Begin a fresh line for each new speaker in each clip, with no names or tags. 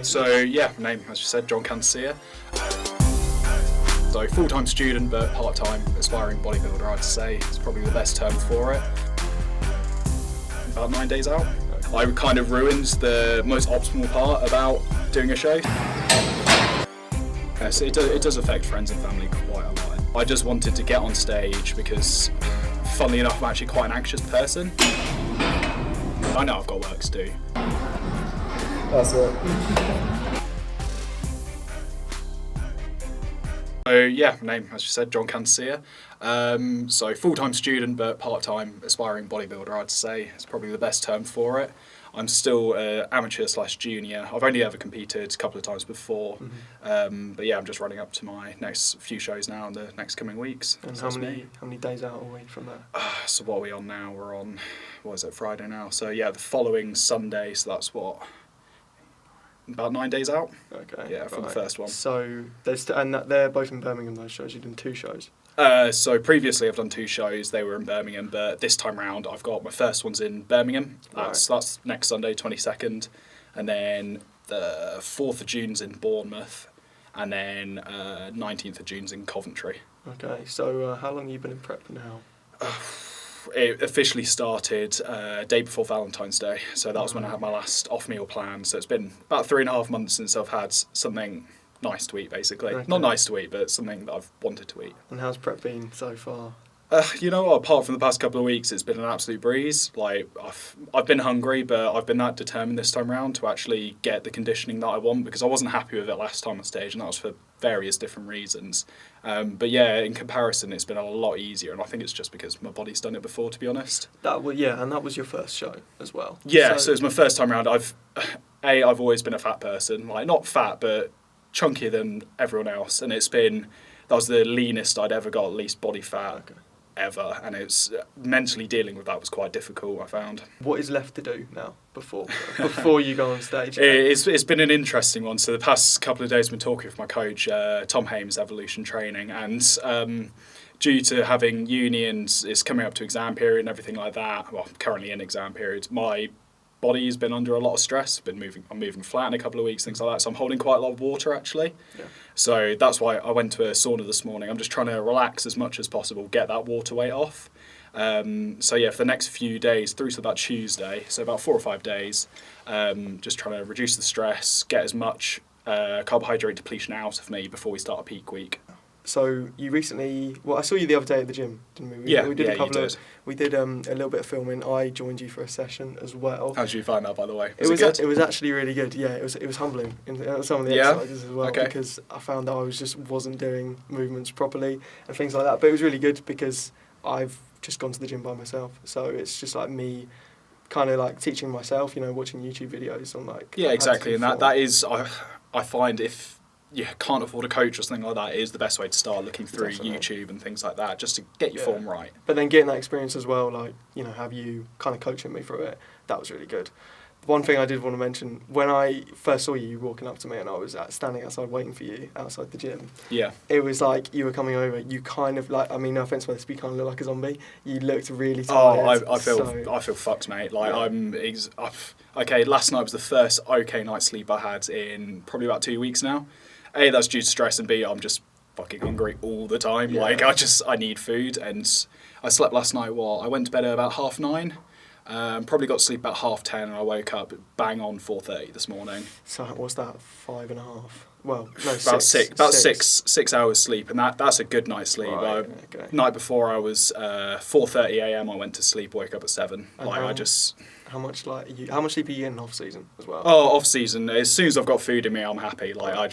So yeah, name, as you said, John Cancea. So full-time student but part-time aspiring bodybuilder, I'd say is probably the best term for it. About 9 days out. I kind of ruined the most optimal part about doing a show. So it does affect friends and family quite a lot. I just wanted to get on stage because, funnily enough, I'm actually quite an anxious person. I know I've got work to do.
That's it.
So yeah, name, as you said, John Cancea. So full-time student but part-time aspiring bodybuilder, I'd say is probably the best term for it. I'm still amateur/junior. I've only ever competed a couple of times before, but yeah, I'm just running up to my next few shows now in the next coming weeks.
And
so
how many days out are we from that?
So what are we on now? We're on, what is it, Friday now? So yeah, the following Sunday, so that's what, about 9 days out?
Okay.
Yeah, from the first one.
So they're both in Birmingham, those shows. You've done 2 shows.
So previously I've done 2 shows, they were in Birmingham, but this time round I've got my first one's in Birmingham. That's next Sunday, 22nd, and then the 4th of June's in Bournemouth, and then 19th of June's in Coventry.
Okay, so how long have you been in prep now?
It officially started day before Valentine's Day, so that was when I had my last off-meal plan, so it's been about 3.5 months since I've had something nice to eat, basically. Okay. Not nice to eat, but something that I've wanted to eat.
And how's prep been so far?
You know what, apart from the past couple of weeks, it's been an absolute breeze. Like, I've been hungry, but I've been that determined this time around to actually get the conditioning that I want, because I wasn't happy with it last time on stage, and that was for various different reasons. But yeah, in comparison, it's been a lot easier, and I think it's just because my body's done it before, to be honest.
And that was your first show as well.
Yeah, so it was my first time around. I've always been a fat person, like not fat, but chunkier than everyone else, and that was the leanest I'd ever got, at least body fat ever, and it's mentally dealing with that was quite difficult, I found. What
is left to do now before you go on stage?
It's been an interesting one. So the past couple of days I've been talking with my coach, Tom Hames, Evolution Training, and due to having uni and it's coming up to exam period and everything like that, well, currently in exam period, my body's been under a lot of stress. I'm moving flat in a couple of weeks, things like that. So I'm holding quite a lot of water actually. Yeah. So that's why I went to a sauna this morning. I'm just trying to relax as much as possible, get that water weight off. So yeah, for the next few days through to about Tuesday, so about 4 or 5 days, just trying to reduce the stress, get as much carbohydrate depletion out of me before we start a peak week.
So you recently, I saw you the other day at the gym, didn't we? We did a little bit of filming. I joined you for a session as well.
How did you find that, by the way?
It was actually really good. Yeah, it was humbling in some of the exercises as well, because I found that I wasn't doing movements properly and things like that. But it was really good because I've just gone to the gym by myself, so it's just like me, kind of like teaching myself. Watching YouTube videos on like. Yeah,
exactly, and that is I find if you can't afford a coach or something like that, is the best way to start, looking through YouTube and things like that, just to get your form right.
But then getting that experience as well, like, have you kind of coaching me through it, that was really good. One thing I did want to mention, when I first saw you walking up to me and I was standing outside waiting for you outside the gym, it was like you were coming over, you kind of like, I mean, no offence by this, but you kind of look like a zombie. You looked really tired.
I feel fucked, mate. Like, okay, last night was the first okay night's sleep I had in probably about 2 weeks now. A, that's due to stress, and B, I'm just fucking hungry all the time. Yeah. Like, I need food, and I slept last night, I went to bed at about 9:30, probably got to sleep about 10:30, and I woke up bang on 4:30 this morning.
So what's that, 5.5? Well, no,
about six hours sleep, and that's a good night's sleep.
Right,
Night before I was 4:30 a.m. I went to sleep, woke up at 7.
How much sleep are you getting off season as well?
Oh, off season. As soon as I've got food in me, I'm happy. Like, I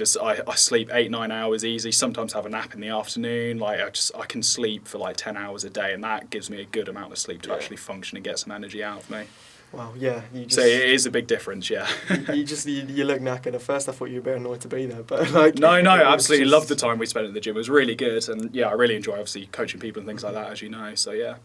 sleep 8-9 hours easy. Sometimes have a nap in the afternoon. Like, I can sleep for like 10 hours a day, and that gives me a good amount of sleep to actually function and get some energy out of me.
Wow, yeah.
So it is a big difference, yeah.
you look knackered. At first I thought you were a bit annoyed to be there, but like...
No, absolutely loved the time we spent at the gym. It was really good, and yeah, I really enjoy obviously coaching people and things like that, as you know, so yeah.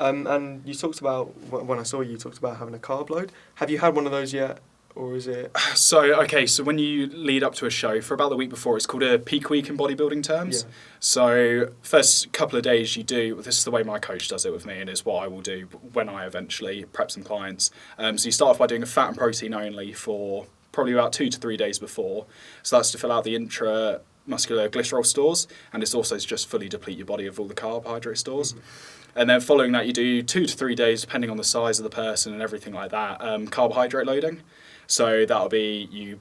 And you talked about, when I saw you, talked about having a carb load. Have you had one of those yet? Or is it...
So when you lead up to a show, for about the week before, it's called a peak week in bodybuilding terms. Yeah. So first couple of days you do, this is the way my coach does it with me, and it's what I will do when I eventually prep some clients. So you start off by doing a fat and protein only for probably about 2 to 3 days before. So that's to fill out the intramuscular glycerol stores, and it's also to just fully deplete your body of all the carbohydrate stores. And then following that, you do 2 to 3 days, depending on the size of the person and everything like that, carbohydrate loading. So that'll be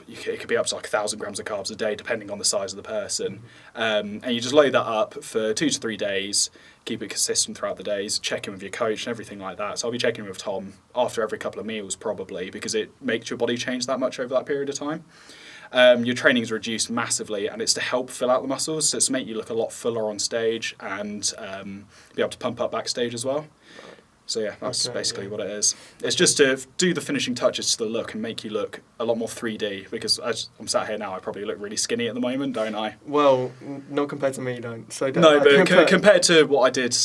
it could be up to like 1,000 grams of carbs a day, depending on the size of the person. And you just load that up for 2 to 3 days, keep it consistent throughout the days, check in with your coach and everything like that. So I'll be checking in with Tom after every couple of meals probably, because it makes your body change that much over that period of time. Your training is reduced massively, and it's to help fill out the muscles. So it's to make you look a lot fuller on stage and be able to pump up backstage as well. So yeah, that's basically what it is. It's just to do the finishing touches to the look and make you look a lot more 3D, because as I'm sat here now, I probably look really skinny at the moment, don't I?
Well, not compared to me, you don't. So
no, but compared to what I did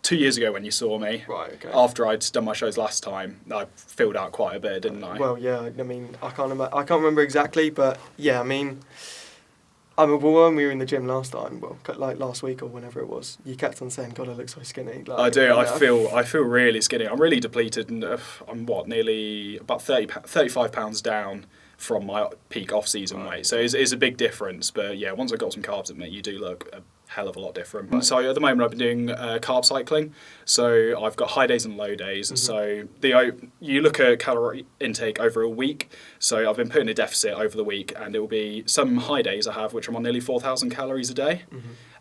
2 years ago when you saw me,
right, okay.
After I'd done my shows last time, I filled out quite a bit, didn't I?
Well, yeah, I mean, I can't remember exactly, but yeah, I mean, when we were in the gym last time, well, like last week or whenever it was, you kept on saying, "God, I look so skinny." Like,
I do. I feel really skinny. I'm really depleted, and I'm nearly about 35 pounds down from my peak off-season weight. So it's a big difference. But yeah, once I got some carbs in me, you do look a hell of a lot different. Right. So at the moment, I've been doing carb cycling. So I've got high days and low days. So you look at calorie intake over a week. So I've been putting a deficit over the week, and it will be some high days I have, which I'm on nearly 4,000 calories a day.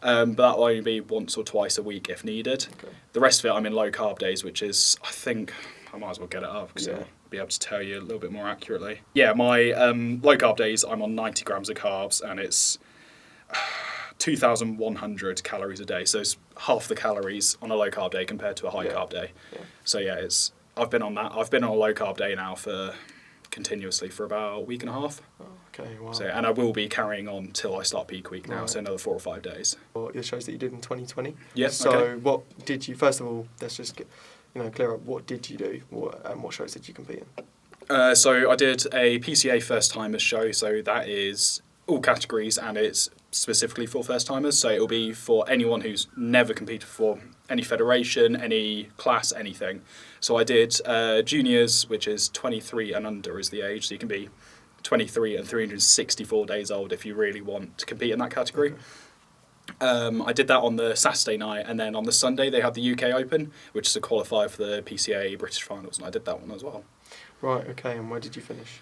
But that will only be once or twice a week if needed. Okay. The rest of it, I'm in low carb days, which is, I think, I might as well get it up because I'll be able to tell you a little bit more accurately. Yeah, my low carb days, I'm on 90 grams of carbs, and it's 2,100 calories a day. So it's half the calories on a low carb day compared to a high carb day. Yeah. So yeah, I've been on that. I've been on a low carb day now continuously for about a week and a half. Oh, okay, wow. So, and I will be carrying on till I start peak week now, so another 4 or 5 days. Well,
the shows that you did in 2020.
Yes.
So what did you? First of all, let's just clear up. What did you do? What shows did you compete in?
So I did a PCA first timers show. So that is all categories, and it's specifically for first timers. So it'll be for anyone who's never competed for any federation, any class, anything. So I did juniors, which is 23 and under is the age. So you can be 23 and 364 days old if you really want to compete in that category. Okay. I did that on the Saturday night, and then on the Sunday they had the UK Open, which is to qualify for the PCA British Finals, and I did that one as well.
Right, okay, and where did you finish?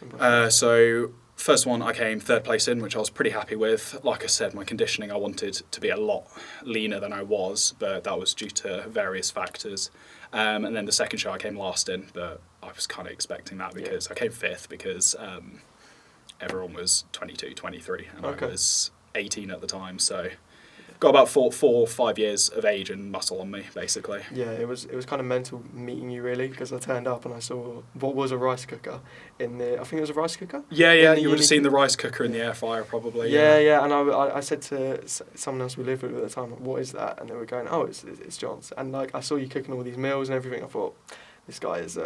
So first one I came third place in, which I was pretty happy with. Like I said, my conditioning, I wanted to be a lot leaner than I was, but that was due to various factors. And then the second show I came last in, but I was kind of expecting that because I came fifth because everyone was 22, 23, and I was 18 at the time, so got about 4 or 5 years of age and muscle on me, basically.
Yeah, it was kind of mental meeting you, really, because I turned up and I saw what was a rice cooker in the. I think it was a rice cooker.
Yeah, you would have seen the rice cooker in the air fryer, probably.
Yeah, and I said to someone else we lived with at the time, what is that? And they were going, oh, it's John's. And like I saw you cooking all these meals and everything. I thought, this guy's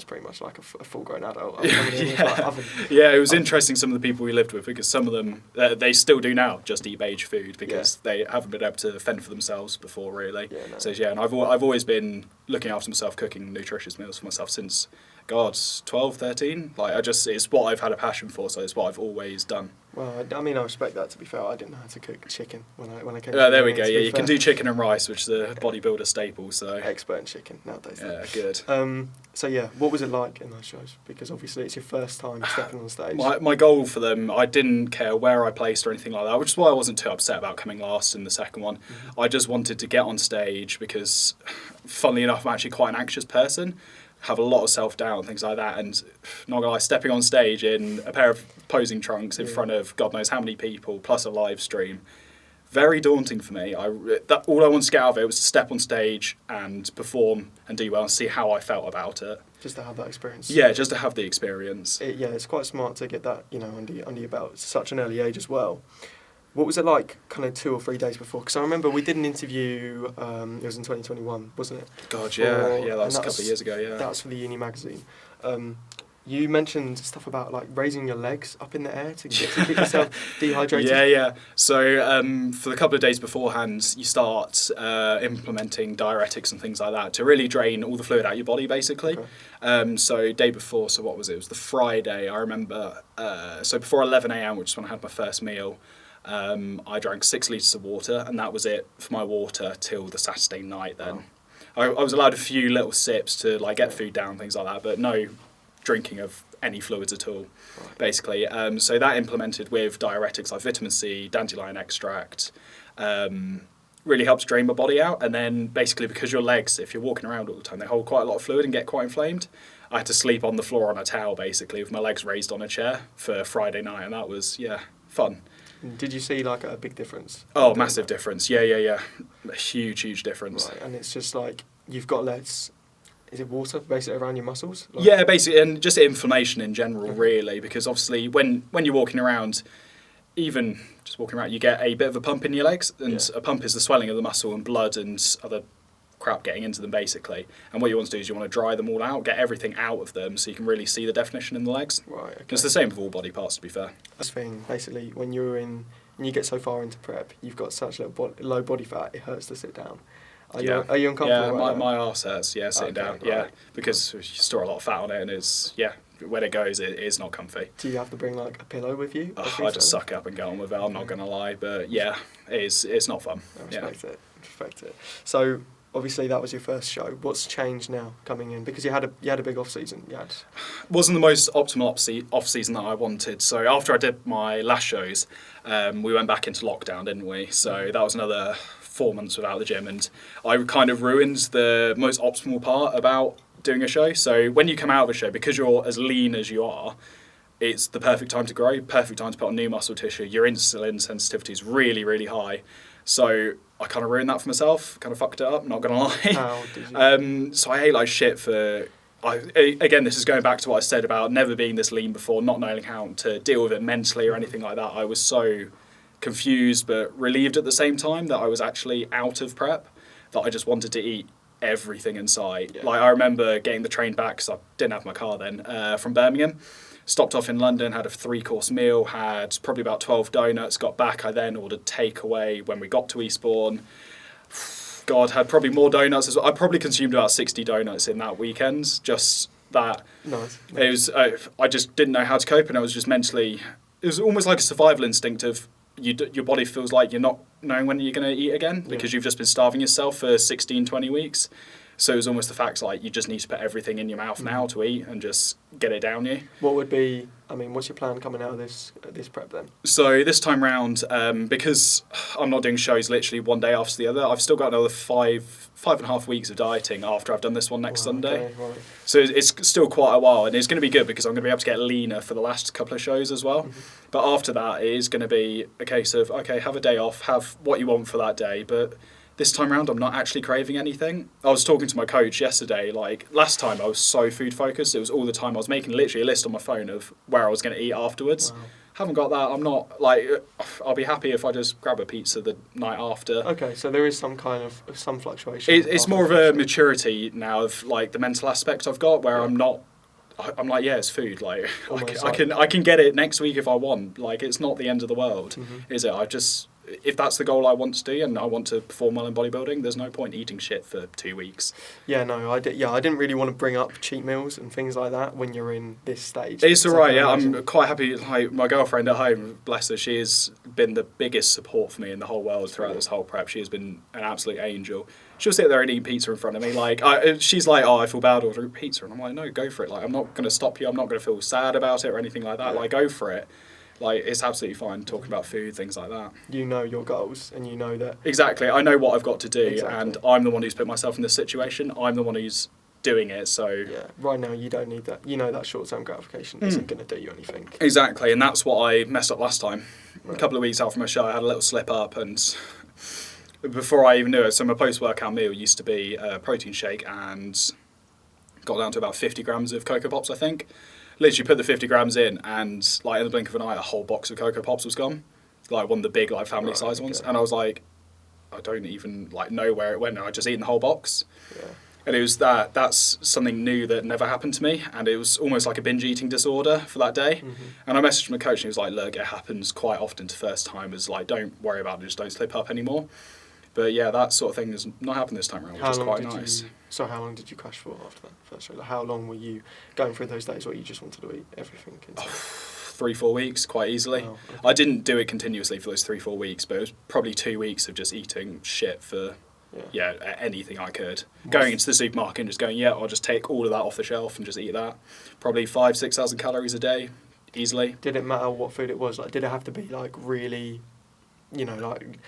pretty much like a full-grown adult.
Yeah, it was interesting, some of the people we lived with, because some of them, they still do now, just eat beige food, because they haven't been able to fend for themselves before, really. Yeah, no. So yeah, and I've always been looking after myself, cooking nutritious meals for myself since, 12, 13. Like, it's what I've had a passion for, so it's what I've always done.
Well, I mean, I respect that, to be fair. I didn't know how to cook chicken when I came
to there we go, yeah, you can do chicken and rice, which is a bodybuilder staple, so.
Expert in chicken nowadays.
Yeah, good.
So yeah, what was it like in those shows? Because obviously it's your first time stepping on stage.
My goal for them, I didn't care where I placed or anything like that, which is why I wasn't too upset about coming last in the second one. Mm-hmm. I just wanted to get on stage because, funnily enough, I'm actually quite an anxious person. Have a lot of self-doubt and things like that, and not gonna lie, stepping on stage in a pair of posing trunks in front of God knows how many people, plus a live stream, very daunting for me. All I wanted to get out of it was to step on stage and perform and do well and see how I felt about it.
Just to have that experience.
Yeah, just to have the experience.
It's quite smart to get that, under your belt at such an early age as well. What was it like kind of 2 or 3 days before? Because I remember we did an interview, it was in 2021, wasn't it?
God, yeah, that was a couple of years ago, yeah.
That was for the Uni magazine. You mentioned stuff about like raising your legs up in the air to keep yourself dehydrated.
Yeah. So for the couple of days beforehand, you start implementing diuretics and things like that to really drain all the fluid out of your body, basically.
Okay.
So day before, so what was it? It was the Friday, I remember. So before 11 a.m, which is when I had my first meal, I drank 6 litres of water, and that was it for my water till the Saturday night then. Oh. I was allowed a few little sips to like get food down, things like that, but no drinking of any fluids at all, basically. So that implemented with diuretics like vitamin C, dandelion extract, really helps drain my body out. And then basically because your legs, if you're walking around all the time, they hold quite a lot of fluid and get quite inflamed. I had to sleep on the floor on a towel, basically, with my legs raised on a chair for Friday night, and that was, fun.
Did you see like a big difference?
Oh, massive difference. Yeah. A huge difference.
Right, and it's just like you've got less. Is it water basically around your muscles? Like,
yeah, basically, and just inflammation in general, really, because obviously when you're walking around, even just walking around, you get a bit of a pump in your legs, and a pump is the swelling of the muscle and blood and other crap getting into them, basically. And what you want to do is you want to dry them all out, get everything out of them, so you can really see the definition in the legs.
Right. Okay.
It's the same with all body parts, to be fair.
That's the thing, basically, when you get so far into prep, you've got such low body fat, it hurts to sit down. Are you uncomfortable?
Yeah,
right
my arse hurts. Sitting down.
Right.
Yeah, because you store a lot of fat on it, and it's when it goes, it is not comfy.
Do you have to bring like a pillow with you?
I just suck up and get on with it. I'm not gonna lie, but it's not fun.
I respect it. So obviously that was your first show. What's changed now coming in? Because you had a big off season.
Wasn't the most optimal off season that I wanted. So after I did my last shows, we went back into lockdown, didn't we? So that was another 4 months without the gym, and I kind of ruined the most optimal part about doing a show. So when you come out of a show, because you're as lean as you are, it's the perfect time to grow, perfect time to put on new muscle tissue. Your insulin sensitivity is really, really high. So I kind of ruined that for myself, kind of fucked it up, not going to lie.
How did you?
So I ate like shit for... again, this is going back to what I said about never being this lean before, not knowing how to deal with it mentally or anything like that. I was so confused but relieved at the same time that I was actually out of prep, that I just wanted to eat everything in sight.
Yeah.
Like I remember getting the train back, because I didn't have my car then, from Birmingham. Stopped off in London, had a 3-course meal, had probably about 12 donuts, got back. I then ordered takeaway when we got to Eastbourne. God, had probably more donuts as well. I probably consumed about 60 donuts in that weekend. Just that.
Nice.
It was. I just didn't know how to cope, and I was just mentally. It was almost like a survival instinct of your body feels like you're not knowing when you're going to eat again because you've just been starving yourself for 16, 20 weeks. So it was almost the fact like you just need to put everything in your mouth now to eat and just get it down you.
What would be, what's your plan coming out of this prep then?
So this time round, because I'm not doing shows literally one day after the other, I've still got another 5.5 weeks of dieting after I've done this one next Sunday.
Okay, right.
So it's still quite a while, and it's going to be good because I'm going to be able to get leaner for the last couple of shows as well. But after that, it is going to be a case of, okay, have a day off, have what you want for that day, but this time around, I'm not actually craving anything. I was talking to my coach yesterday, like last time I was so food focused, it was all the time. I was making literally a list on my phone of where I was going to eat afterwards.
Wow.
Haven't got that. I'm not, like, I'll be happy if I just grab a pizza the night after.
Okay, so there is some fluctuation.
It's more of a maturity now of like the mental aspect I've got where I'm not, I'm like, yeah, it's food. Like I can get it next week if I want. Like it's not the end of the world, is it? If that's the goal I want to do and I want to perform well in bodybuilding, there's no point eating shit for 2 weeks.
Yeah, no, I didn't really want to bring up cheat meals and things like that when you're in this stage.
It's alright, yeah. I'm quite happy. Like my girlfriend at home, bless her, she has been the biggest support for me in the whole world throughout this whole prep. She has been an absolute angel. She'll sit there and eat pizza in front of me. Like she's like, oh, I feel bad ordering pizza, and I'm like, no, go for it. Like I'm not going to stop you. I'm not going to feel sad about it or anything like that. Like go for it. Like, it's absolutely fine talking about food, things like that.
You know your goals, and you know that...
Exactly. I know what I've got to do, and I'm the one who's put myself in this situation. I'm the one who's doing it, so...
Yeah, right now you don't need that. You know that short-term gratification isn't going to do you anything.
Exactly, and that's what I messed up last time. Right. A couple of weeks after my show, I had a little slip-up, and before I even knew it, so my post-workout meal used to be a protein shake, and got down to about 50 grams of Cocoa Pops, I think. Literally put the 50 grams in, and like in the blink of an eye, a whole box of Cocoa Pops was gone. Like one of the big, like family size ones. And I was like, I don't even like know where it went. I just eaten the whole box. Yeah. And it was that's something new that never happened to me, and it was almost like a binge eating disorder for that day. And I messaged my coach and he was like, look, it happens quite often to first timers, like don't worry about it, just don't slip up anymore. But yeah, that sort of thing has not happened this time around, which is quite nice.
So how long did you crash for after that first show? Like, how long were you going through those days where you just wanted to eat everything?
3-4 weeks, quite easily.
Oh, okay.
I didn't do it continuously for those 3-4 weeks, but it was probably 2 weeks of just eating shit for anything I could. Going into the supermarket and just going, I'll just take all of that off the shelf and just eat that. Probably 5,000-6,000 calories a day, easily.
Did it matter what food it was? Like, did it have to be like really, like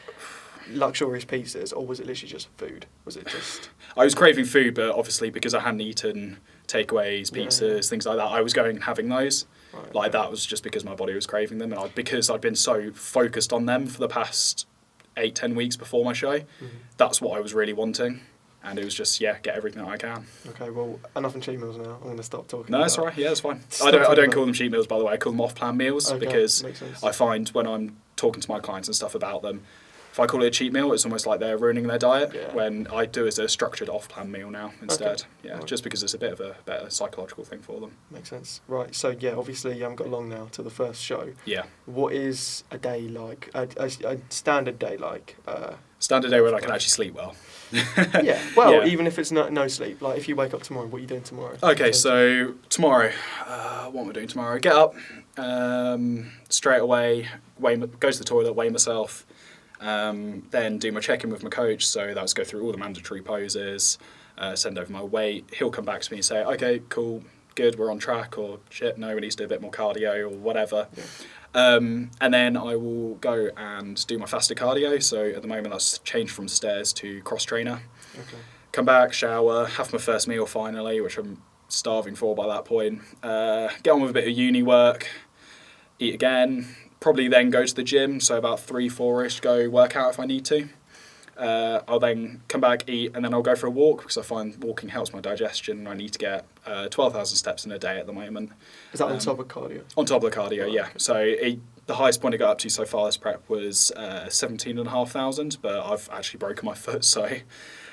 luxurious pizzas, or was it literally just food? Was it just...
I was craving food, but obviously because I hadn't eaten takeaways, pizzas, things like that, I was going and having those. Right, that was just because my body was craving them, and because I'd been so focused on them for the past 8-10 weeks before my show, that's what I was really wanting. And it was just, get everything that I can. Okay,
well, enough on cheat meals now. I'm going to stop talking.
No, that's all right. Yeah, that's fine. I don't call them cheat meals, by the way. I call them off-plan meals, because I find when I'm talking to my clients and stuff about them, if I call it a cheat meal, it's almost like they're ruining their diet, when I do it as a structured off-plan meal now instead. Just because it's a bit of a better psychological thing for them.
Makes sense. Right, so obviously you haven't got long now to the first show.
Yeah.
What is a day like, a standard day like?
Standard day where I can actually sleep well.
Even if it's no sleep, like if you wake up tomorrow, what are you doing tomorrow?
Okay, so tomorrow, what am I doing tomorrow? Get up, straight away, go to the toilet, weigh myself, then do my check-in with my coach, so that's go through all the mandatory poses, send over my weight. He'll come back to me and say, okay, cool, good, we're on track, or shit, no, we need to do a bit more cardio, or whatever. And then I will go and do my fasted cardio. So at the moment that's changed from stairs to cross trainer. Come back, shower, have my first meal finally, which I'm starving for by that point. Get on with a bit of uni work, eat again, probably then go to the gym, so about 3-4ish, go work out if I need to. I'll then come back, eat, and then I'll go for a walk, because I find walking helps my digestion, and I need to get 12,000 steps in a day at the moment.
Is that on top of cardio?
On top of the cardio, yeah. So the highest point I got up to so far this prep was 17,500, but I've actually broken my foot, so...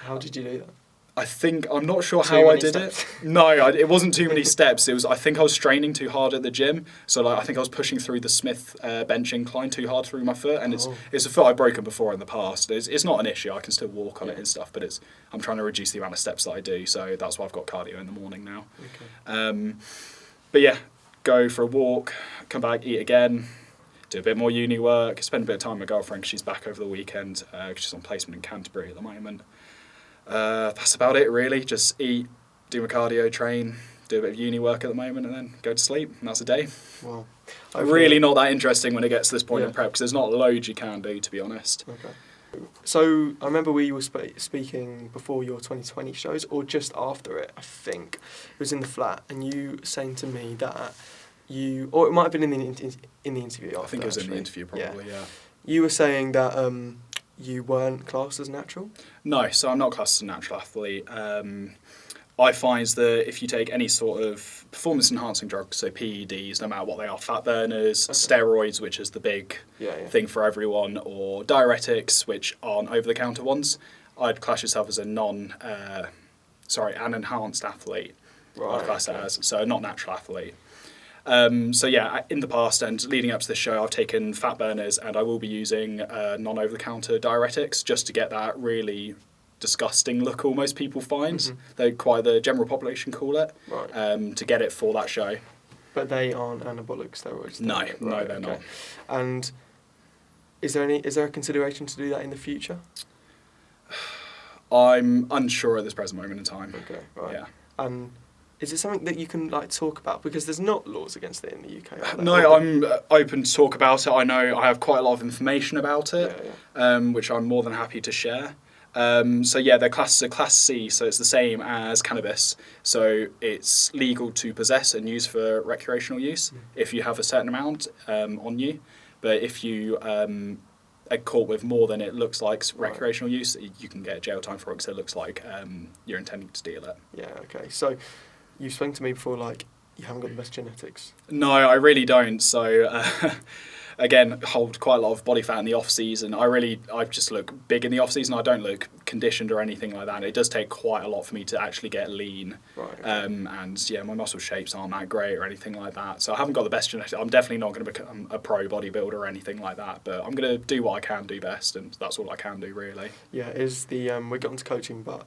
How did you do that?
I'm not sure how I did it. No, it wasn't too many steps. I think I was straining too hard at the gym. So I think I was pushing through the Smith bench incline too hard through my foot. And it's a foot I've broken before in the past. It's not an issue. I can still walk on it and stuff. But I'm trying to reduce the amount of steps that I do. So that's why I've got cardio in the morning now. But yeah, go for a walk, come back, eat again, do a bit more uni work, spend a bit of time with my girlfriend because she's back over the weekend. She's on placement in Canterbury at the moment. That's about it really. Just eat, do my cardio, train, do a bit of uni work at the moment, and then go to sleep, and that's a day.
Wow.
Really not that interesting when it gets to this point in prep, because there's not loads you can do, to be honest.
So I remember we were speaking before your 2020 shows, or just after it, I think. It was in the flat, and you saying to me that or it might have been in the interview after,
I think it was in the interview probably, yeah.
You were saying that you weren't classed as natural?
No, so I'm not classed as a natural athlete. I find that if you take any sort of performance-enhancing drugs, so PEDs, no matter what they are, fat burners, steroids, which is the big thing for everyone, or diuretics, which aren't over-the-counter ones, I'd class yourself as an enhanced athlete. I'd class that as, so not natural athlete. So yeah, in the past and leading up to this show, I've taken fat burners, and I will be using non-over-the-counter diuretics just to get that really disgusting look almost people find. They quite the general population call it, to get it for that show.
But they aren't anabolic steroids?
No, they're not.
And is there a consideration to do that in the future?
I'm unsure at this present moment in time.
Yeah. And is it something that you can talk about? Because there's not laws against it in the UK.
No, I'm open to talk about it. I know I have quite a lot of information about it, which I'm more than happy to share. So yeah, they're classed as a Class C, so it's the same as cannabis. So it's legal to possess and use for recreational use if you have a certain amount on you. But if you are caught with more than it looks like recreational use, you can get jail time for it because it looks like you're intending to steal it.
Yeah, okay. So you've spoken to me before, you haven't got the best genetics.
No, I really don't. So again, hold quite a lot of body fat in the off season. I just look big in the off season. I don't look conditioned or anything like that. And it does take quite a lot for me to actually get lean.
Right. Okay.
And yeah, my muscle shapes aren't that great or anything like that. So I haven't got the best genetics. I'm definitely not going to become a pro bodybuilder or anything like that. But I'm going to do what I can do best, and that's all I can do really.
Yeah. Is the we got into coaching, but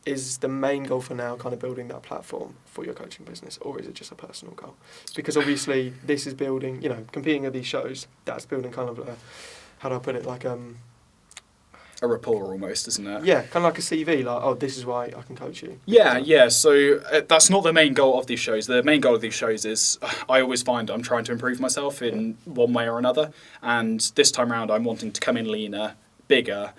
is the main goal for now kind of building that platform for your coaching business, or is it just a personal goal? Because obviously this is building, competing at these shows, that's building kind of how do I put it, like
a rapport almost, isn't it?
Yeah, kind of like a CV, like, oh, this is why I can coach you.
Yeah. So that's not the main goal of these shows. The main goal of these shows is I always find I'm trying to improve myself in one way or another. And this time around, I'm wanting to come in leaner, bigger,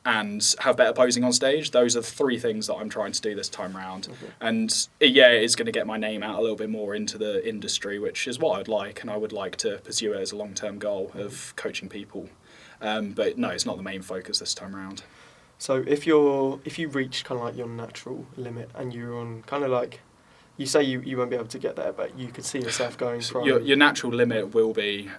and have better posing on stage. Those are the three things that I'm trying to do this time around.
Okay.
And yeah, it is going to get my name out a little bit more into the industry, which is what I'd like. And I would like to pursue it as a long-term goal of coaching people. But no, it's not the main focus this time around.
So if you reach kind of like your natural limit and you're on kind of like, you say you won't be able to get there, but you could see yourself going from...
Your natural limit will be,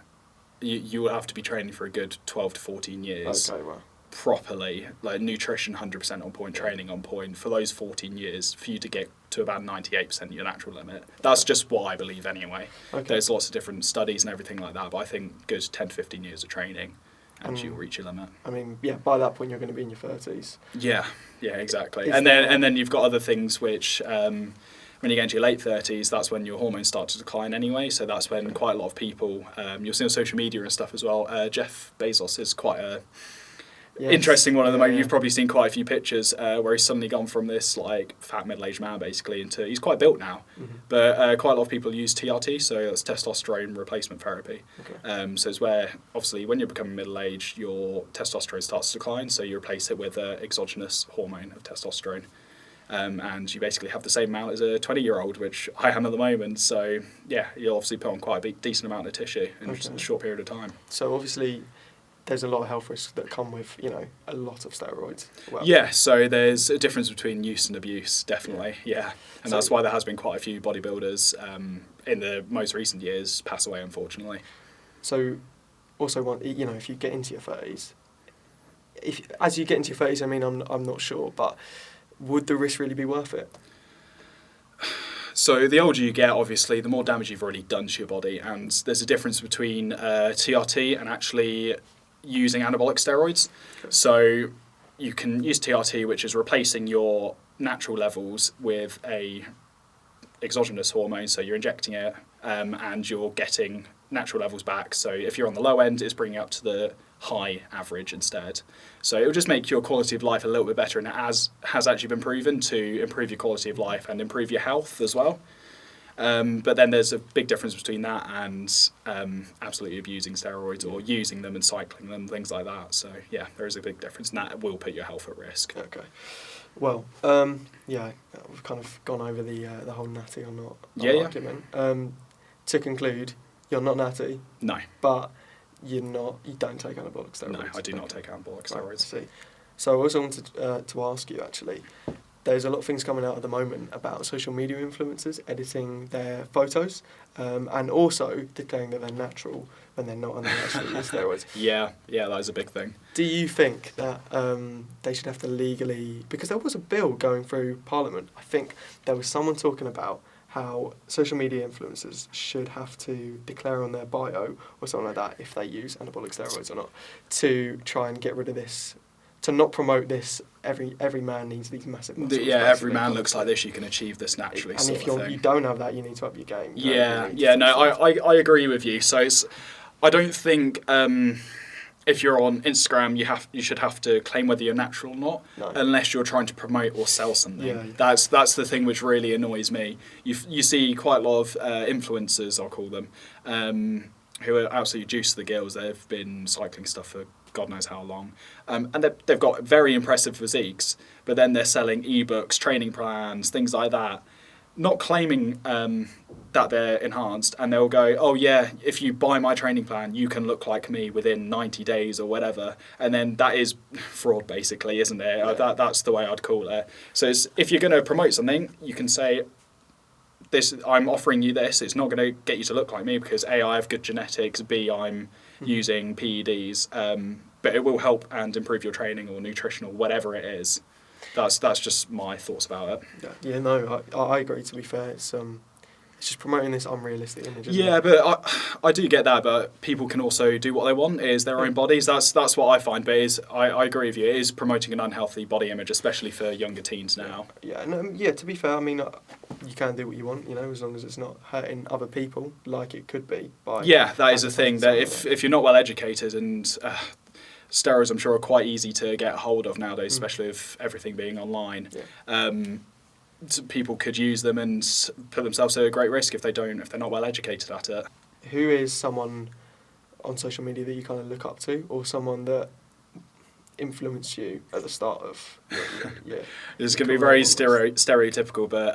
you will have to be training for a good 12 to 14 years.
Okay, well.
Properly, like nutrition 100% on point, training on point for those 14 years for you to get to about 98% your natural limit. That's just what I believe anyway. Okay. There's lots of different studies and everything like that, but I think good 10 to 15 years of training and you'll reach your limit.
I mean, yeah, by that point you're going to be in your 30s.
Yeah, exactly. And then you've got other things which when you get into your late 30s, that's when your hormones start to decline anyway. So that's when quite a lot of people, you'll see on social media and stuff as well, Jeff Bezos is quite a interesting one at the moment. You've probably seen quite a few pictures where he's suddenly gone from this like fat middle-aged man basically into, he's quite built now. Mm-hmm. But quite a lot of people use TRT, so that's testosterone replacement therapy. Okay. So it's where obviously when you're becoming middle-aged, your testosterone starts to decline, so you replace it with an exogenous hormone of testosterone. And you basically have the same amount as a 20-year-old, which I am at the moment. So yeah, you'll obviously put on quite a decent amount of tissue in a short period of time.
So obviously there's a lot of health risks that come with, a lot of steroids. Well,
yeah, so there's a difference between use and abuse, definitely, yeah. And so that's why there has been quite a few bodybuilders in the most recent years pass away, unfortunately.
So also, if you get into your 30s, as you get into your 30s, I mean, I'm not sure, but would the risk really be worth it?
So the older you get, obviously, the more damage you've already done to your body, and there's a difference between TRT and actually using anabolic steroids. Okay. So you can use TRT, which is replacing your natural levels with a exogenous hormone, so you're injecting it and you're getting natural levels back. So if you're on the low end, it's bringing up to the high average instead. So it will just make your quality of life a little bit better, and it has actually been proven to improve your quality of life and improve your health as well. But then there's a big difference between that and absolutely abusing steroids or using them and cycling them, things like that. So yeah, there is a big difference, and that will put your health at risk.
Okay. Well, we've kind of gone over the whole natty or not argument. To conclude, you're not natty.
No.
But you don't take anabolic steroids.
No, I do not take anabolic steroids.
Right, I see. So I also wanted to ask you actually. There's a lot of things coming out at the moment about social media influencers editing their photos and also declaring that they're natural when they're not and they're actually use steroids.
Yeah, that is a big thing.
Do you think that they should have to legally... Because there was a bill going through Parliament. I think there was someone talking about how social media influencers should have to declare on their bio or something like that if they use anabolic steroids or not to try and get rid of this... To not promote this, every man needs these massive muscles.
Yeah, every man looks like this. You can achieve this naturally.
And if you don't have that, you need to up your game.
I agree with you. So I don't think if you're on Instagram, you should have to claim whether you're natural or not, unless you're trying to promote or sell something. Yeah. That's the thing which really annoys me. You see quite a lot of influencers, I'll call them, who are absolutely juiced to the gills. They've been cycling stuff for God knows how long. And they've got very impressive physiques, but then they're selling ebooks, training plans, things like that, not claiming that they're enhanced. And they'll go, oh yeah, if you buy my training plan, you can look like me within 90 days or whatever. And then that is fraud, basically, isn't it? Yeah. That's the way I'd call it. So if you're going to promote something, you can say, I'm offering you this. It's not going to get you to look like me because A, I have good genetics, B, I'm using PEDs, but it will help and improve your training or nutrition or whatever it is. That's just my thoughts about it.
Yeah, no, I agree. To be fair, it's just promoting this unrealistic image.
Yeah, but I do get that. But people can also do what they want, is their own bodies. That's what I find. But I agree with you. It is promoting an unhealthy body image, especially for younger teens now.
Yeah. To be fair, I mean, you can do what you want, as long as it's not hurting other people, like it could be.
That is the thing. That if you're not well educated and steroids, I'm sure, are quite easy to get hold of nowadays, especially with everything being online. People could use them and put themselves at a great risk if they're not well educated at it.
Who is someone on social media that you kind of look up to, or someone that influenced you at the start of
It's going to be very stereotypical, but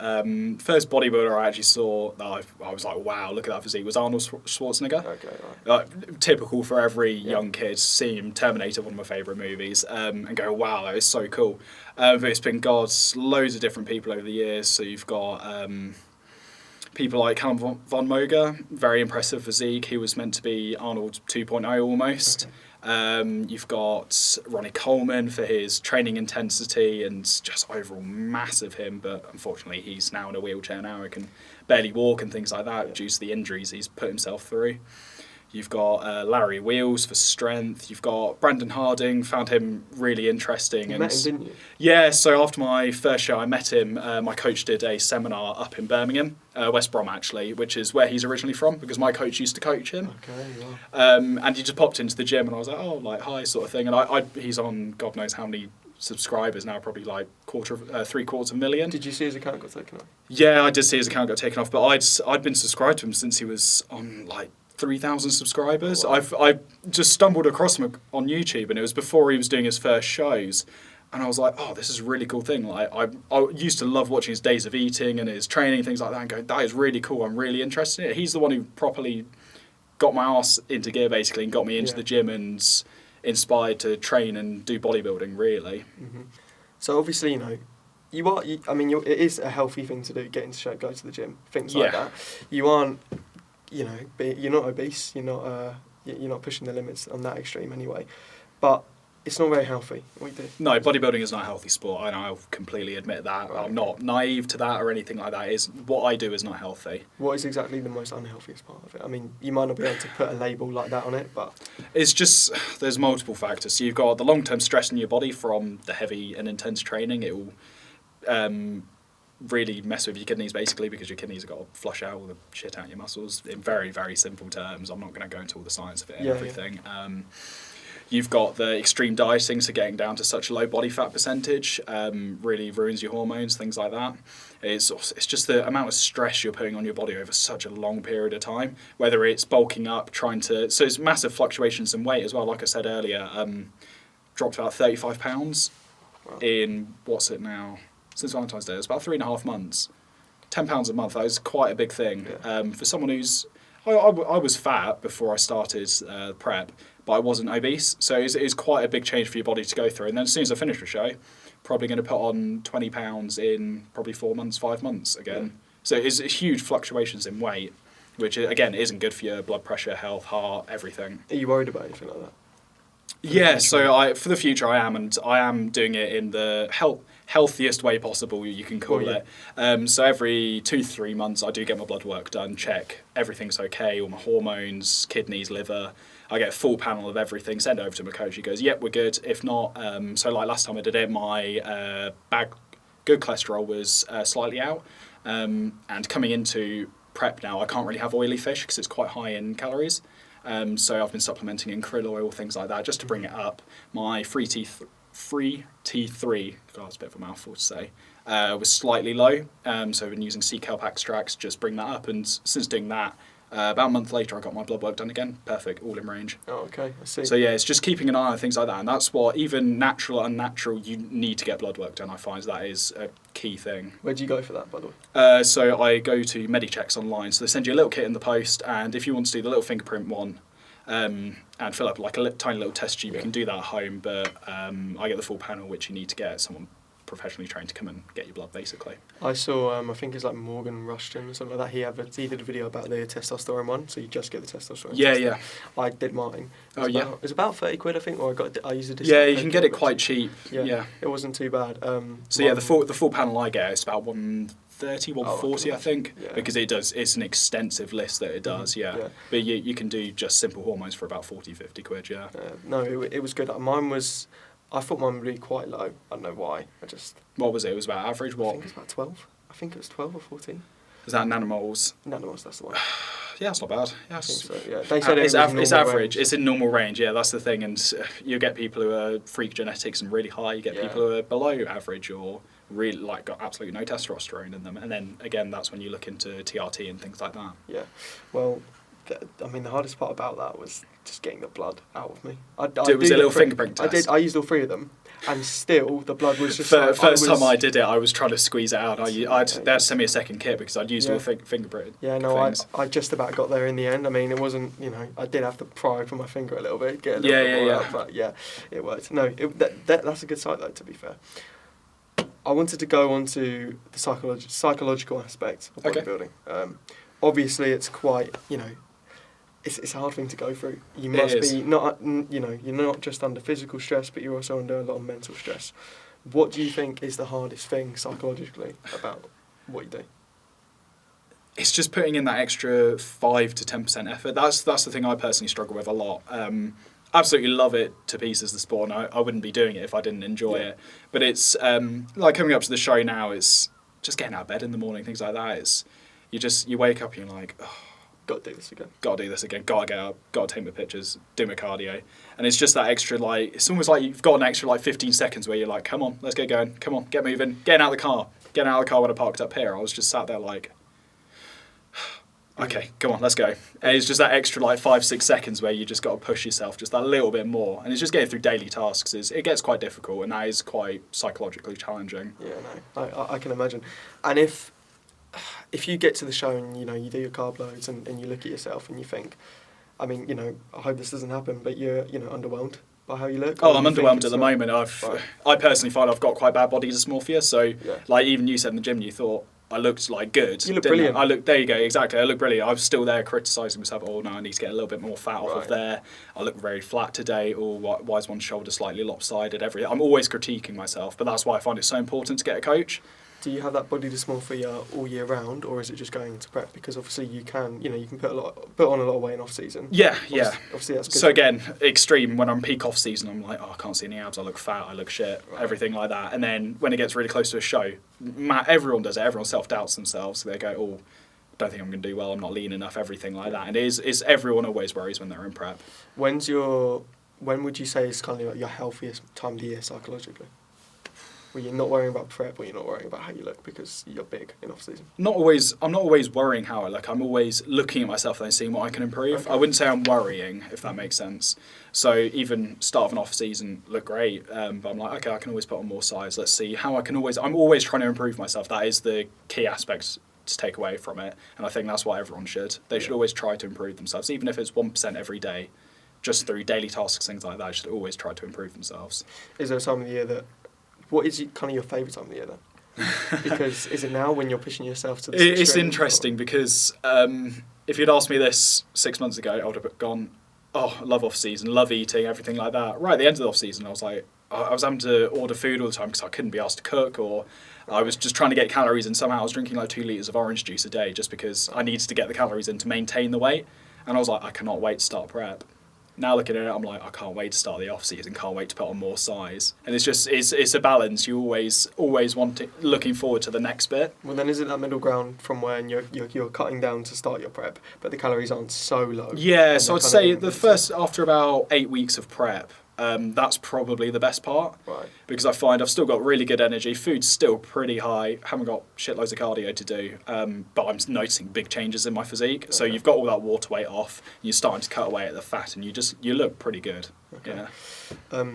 first bodybuilder I actually saw that I was like, wow, look at that physique, was Arnold Schwarzenegger.
Okay, right.
Typical for every young kid, seeing him, Terminator, one of my favourite movies, and go, wow, that is so cool. But it's been loads of different people over the years. So you've got people like Callum von Moger, very impressive physique. He was meant to be Arnold 2.0 almost.
Okay.
You've got Ronnie Coleman for his training intensity and just overall massive him, but unfortunately he's now in a wheelchair now. He can barely walk and things like that due to the injuries he's put himself through. You've got Larry Wheels for strength. You've got Brandon Harding, found him really interesting.
You met him, didn't you?
Yeah, so after my first show I met him. My coach did a seminar up in Birmingham, West Brom actually, which is where he's originally from because my coach used to coach him.
Okay, yeah.
And he just popped into the gym and I was like, oh, like, hi, sort of thing. And he's on God knows how many subscribers now, probably like 750,000.
Did you see his account got taken off?
Yeah, I did see his account got taken off, but I'd been subscribed to him since he was on like 3,000 subscribers.
Oh, wow.
I just stumbled across him on YouTube, and it was before he was doing his first shows, and I was like, oh, this is a really cool thing. Like I used to love watching his days of eating and his training, things like that, and go, that is really cool. I'm really interested in it. He's the one who properly got my ass into gear basically and got me into the gym and inspired to train and do bodybuilding really.
Mm-hmm. So obviously, it is a healthy thing to do, get into shape, go to the gym, things like that. You aren't, you're not obese, you're not pushing the limits on that extreme anyway, but it's not very healthy, what you do.
No, bodybuilding is not a healthy sport, and I'll completely admit that.
Right.
I'm not naive to that or anything like that. What I do is not healthy.
What is exactly the most unhealthiest part of it? I mean, you might not be able to put a label like that on it, but...
It's just, there's multiple factors. So you've got the long-term stress in your body from the heavy and intense training. It will really mess with your kidneys, basically, because your kidneys have got to flush out all the shit out of your muscles in very, very simple terms. I'm not going to go into all the science of it and everything. Yeah. You've got the extreme dieting, so getting down to such a low body fat percentage really ruins your hormones, things like that. It's just the amount of stress you're putting on your body over such a long period of time, whether it's bulking up, so it's massive fluctuations in weight as well. Like I said earlier, dropped about 35 pounds in, what's it now, since Valentine's Day. It's about 3.5 months. 10 pounds a month, that is quite a big thing. Yeah. For someone who's, I was fat before I started prep, but I wasn't obese, so it is quite a big change for your body to go through. And then as soon as I finish the show, probably going to put on 20 pounds in probably 4 months, 5 months again. Yeah. So it's huge fluctuations in weight, which again isn't good for your blood pressure, health, heart, everything.
Are you worried about anything like that?
Yeah, so for the future I am, and I am doing it in the healthiest way possible, you can call it. So every 2 to 3 months I do get my blood work done, check everything's okay, all my hormones, kidneys, liver. I get a full panel of everything, send it over to my coach. He goes, yep, we're good. If not, so like last time I did it, my good cholesterol was slightly out. And coming into prep now, I can't really have oily fish because it's quite high in calories. So I've been supplementing in krill oil, things like that, just to bring it up. My free T3, God, it's a bit of a mouthful to say, was slightly low. So I've been using sea kelp extracts, just bring that up. And since doing that, about a month later, I got my blood work done again. Perfect, all in range.
Oh, okay, I see.
So yeah, it's just keeping an eye on things like that. And that's what, even natural, unnatural, you need to get blood work done. I find that is a key thing.
Where do you go for that, by the way?
So I go to Medichecks online. So they send you a little kit in the post. And if you want to do the little fingerprint one, and fill up like a tiny little test tube, you can do that at home. But I get the full panel, which you need to get someone professionally trained to come and get your blood, basically.
I saw, I think it's like Morgan Rushton or something like that. He did a video about the testosterone one, so you just get the testosterone.
Yeah,
testing.
yeah.
I did mine.
It's
about 30 quid, I think, or I used a discount.
Yeah, you can get it quite cheap. Yeah.
It wasn't too bad.
So the full panel I get is about 130, 140, I think, because it's an extensive list that it does. But you can do just simple hormones for about 40, 50 quid.
No, it was good. I thought mine would be quite low. I don't know why.
What was it? It was about average. What?
I think it's about 12. I think it was 12 or 14.
Is that nanomoles?
Nanomoles, that's the one.
Yeah, it's not bad.
I think so, yeah. They said it's
average.
Range.
It's in normal range. Yeah, that's the thing. And you get people who are freak genetics and really high. You get people who are below average or really got absolutely no testosterone in them. And then again, that's when you look into TRT and things like that.
Yeah. Well, the hardest part about that was just getting the blood out of me.
It was a little finger prick test.
I used all 3 of them, and still the blood was just.
First time I did it, I was trying to squeeze it out. They had to send me a second kit because I'd used all finger prick.
Yeah, no, I just about got there in the end. I mean, it wasn't, I did have to pry open my finger a little bit, get a little bit more out, but it worked. No, that's a good site though, to be fair. I wanted to go on to the psychological aspect of bodybuilding. Obviously, it's quite, it's a hard thing to go through. You must be you're not just under physical stress, but you're also under a lot of mental stress. What do you think is the hardest thing psychologically about what you do?
It's just putting in that extra 5 to 10% effort. That's the thing I personally struggle with a lot. Absolutely love it to pieces, the sport, and I wouldn't be doing it if I didn't enjoy it. But it's like coming up to the show now, it's just getting out of bed in the morning, things like that. It's you wake up and you're like, oh,
got to do this again.
Got to get up, got to take my pictures, do my cardio. And it's just that extra, it's almost like you've got an extra 15 seconds where you're like, come on, let's get going, come on, get moving, getting out of the car. Getting out of the car when I parked up here, I was just sat there like, okay, come on, let's go. And it's just that extra 5-6 seconds where you just got to push yourself just that little bit more. And it's just getting through daily tasks. It gets quite difficult, and that is quite psychologically challenging.
Yeah, no, I can imagine. And if you get to the show and you do your carb loads and you look at yourself and you think, I hope this doesn't happen, but you're underwhelmed by how you look.
Oh, I'm underwhelmed at the moment. I personally find I've got quite bad body dysmorphia. So even you said in the gym, you thought I looked good.
You look brilliant.
There you go, exactly. I look brilliant. I was still there criticising myself. Oh no, I need to get a little bit more fat off of there. I look very flat today. Or why is one shoulder slightly lopsided? I'm always critiquing myself, but that's why I find it so important to get a coach.
Do you have that body dysmorphia all year round, or is it just going into prep? Because obviously you can put on a lot of weight in off season.
Yeah.
Obviously that's good.
So again, extreme. When I'm peak off season, I'm like, oh, I can't see any abs. I look fat. I look shit. Everything like that. And then when it gets really close to a show, everyone does it. Everyone self doubts themselves. They go, oh, don't think I'm going to do well. I'm not lean enough. Everything like that. And it's everyone always worries when they're in prep.
When would you say is kind of your healthiest time of the year psychologically? Where you're not worrying about prep, or you're not worrying about how you look because you're big in off season? I'm not always worrying how I look. I'm always looking at myself and seeing what I can improve. Okay. I wouldn't say I'm worrying, if that makes sense. So even start of an off season look great, but I'm like, okay, I can always put on more size. Let's see how I can I'm always trying to improve myself. That is the key aspect to take away from it, and I think that's what everyone should. They should always try to improve themselves, even if it's 1% every day, just through daily tasks, things like that. They should always try to improve themselves. Is there a time of the year what is kind of your favourite time of the year then? Because is it now when you're pushing yourself to the extreme?
It's interesting because if you'd asked me this 6 months ago, I would have gone, oh, love off season, love eating, everything like that. Right at the end of the off season, I was like, I was having to order food all the time because I couldn't be asked to cook, or I was just trying to get calories, and somehow I was drinking 2 litres of orange juice a day just because I needed to get the calories in to maintain the weight. And I was like, I cannot wait to start prep. Now looking at it, I'm like, I can't wait to start the off season. Can't wait to put on more size. And it's a balance. You always looking forward to the next bit.
Well, then is it that middle ground from when you're cutting down to start your prep, but the calories aren't so low?
Yeah, so I'd say after about 8 weeks of prep, that's probably the best part.
Right.
Because I find I've still got really good energy. Food's still pretty high. Haven't got shitloads of cardio to do. But I'm noticing big changes in my physique. Okay. So you've got all that water weight off. You're starting to cut away at the fat, and you look pretty good. Okay. Yeah.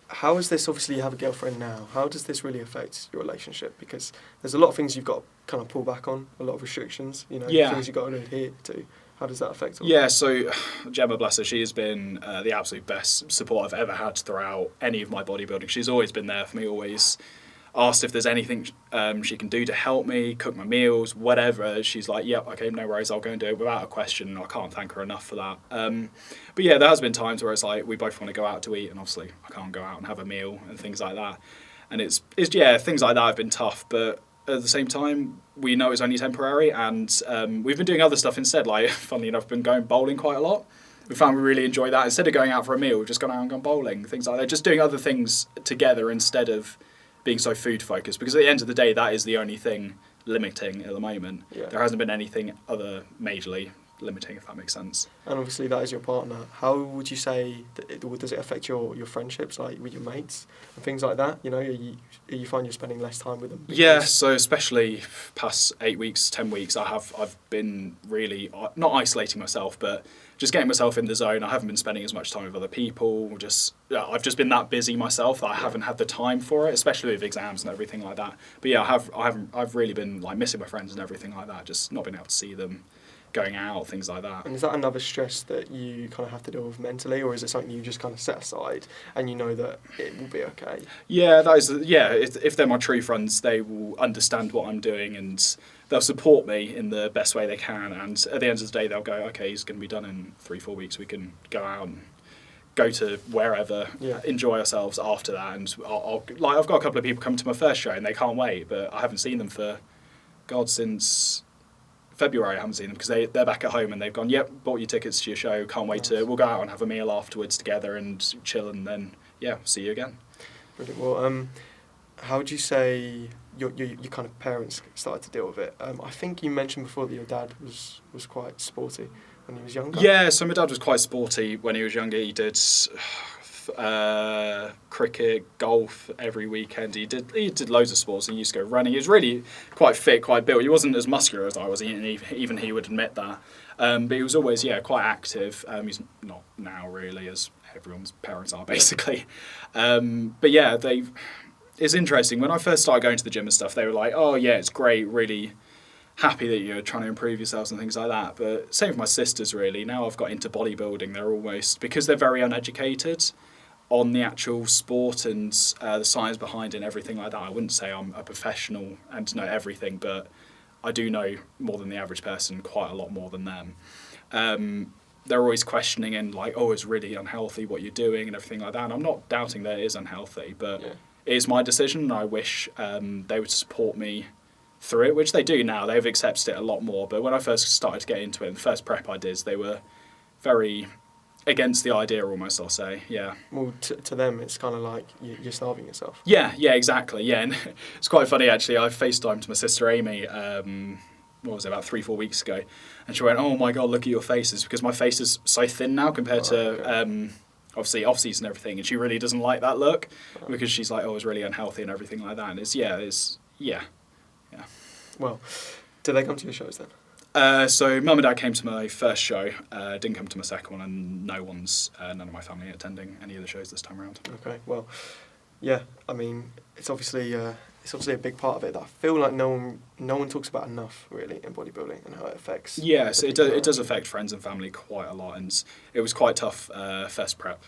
How is this? Obviously, you have a girlfriend now. How does this really affect your relationship? Because there's a lot of things you've got to kind of pull back on. A lot of restrictions. Things you've got to adhere to. How does that affect all that? So
Gemma, bless her, she has been the absolute best support I've ever had throughout any of my bodybuilding. She's always been there for me, always. asked if there's anything she can do to help me, cook my meals, whatever. She's like, yep, okay, no worries, I'll go and do it without a question. I can't thank her enough for that. But yeah, there has been times where it's like we both want to go out to eat, and obviously I can't go out and have a meal and things like that. And it's things like that have been tough, but at the same time, we know it's only temporary, and we've been doing other stuff instead. Like, funnily enough, been going bowling quite a lot. We found we really enjoy that. Instead of going out for a meal, we've just gone out and gone bowling, things like that. Just doing other things together instead of being so food focused. Because at the end of the day, that is the only thing limiting at the moment.
Yeah.
There hasn't been anything other majorly limiting, if that makes sense.
And obviously that is your partner. How would you say does it affect your friendships, like with your mates and things like that? You know, you find you're spending less time with them?
Yeah, so especially past 8 weeks, 10 weeks, I've been really not isolating myself, but just getting myself in the zone. I haven't been spending as much time with other people. I've just been that busy myself that I haven't had the time for it, especially with exams and everything like that. But yeah, I've really been like missing my friends and everything like that. Just not being able to see them, going out, things like that.
And is that another stress that you kind of have to deal with mentally, or is it something you just kind of set aside and you know that it will be okay?
Yeah, that is. Yeah, if they're my true friends, they will understand what I'm doing and they'll support me in the best way they can. And at the end of the day, they'll go, okay, he's going to be done in 3-4 weeks. We can go out and go to wherever, enjoy ourselves after that. And I've got a couple of people come to my first show and they can't wait, but I haven't seen them for, since February. I haven't seen them because they're back at home and they've gone, yep, bought your tickets to your show, can't wait we'll go out and have a meal afterwards together and chill, and then see you again.
Brilliant. Well, how would you say your kind of parents started to deal with it? I think you mentioned before that your dad was quite sporty when he was younger.
Yeah, so my dad was quite sporty when he was younger. He did cricket, golf every weekend. He did loads of sports. He used to go running. He was really quite fit, quite built. He wasn't as muscular as I was, even he would admit that. But he was always quite active. He's not now really, as everyone's parents are basically. But yeah, it's interesting. When I first started going to the gym and stuff, they were like, oh yeah, it's great, really happy that you're trying to improve yourselves and things like that. But same with my sisters really. Now I've got into bodybuilding, they're almost, because they're very uneducated on the actual sport and the science behind it and everything like that. I wouldn't say I'm a professional and know everything, but I do know more than the average person, quite a lot more than them. They're always questioning and like, oh, it's really unhealthy what you're doing and everything like that. And I'm not doubting that it is unhealthy, but it is my decision, and I wish they would support me through it, which they do now. They've accepted it a lot more. But when I first started to get into it, the first prep I did, they were very against the idea almost, I'll say, yeah.
Well, to them, it's kind of like you're starving yourself.
Yeah, exactly, yeah. And it's quite funny, actually. I FaceTimed my sister Amy, what was it, about 3-4 weeks ago, and she went, oh my God, look at your faces, because my face is so thin now compared to... obviously off-season and everything, and she really doesn't like that look because she's like, oh, it's really unhealthy and everything like that. And it's. Well,
do they come to your shows then?
So mum and dad came to my first show, didn't come to my second one, and none of my family attending any of the shows this time around.
Okay, well, yeah, I mean, it's obviously a big part of it that I feel like no one talks about enough really in bodybuilding and how it affects.
Yes, it does affect friends and family quite a lot, and it was quite tough first prep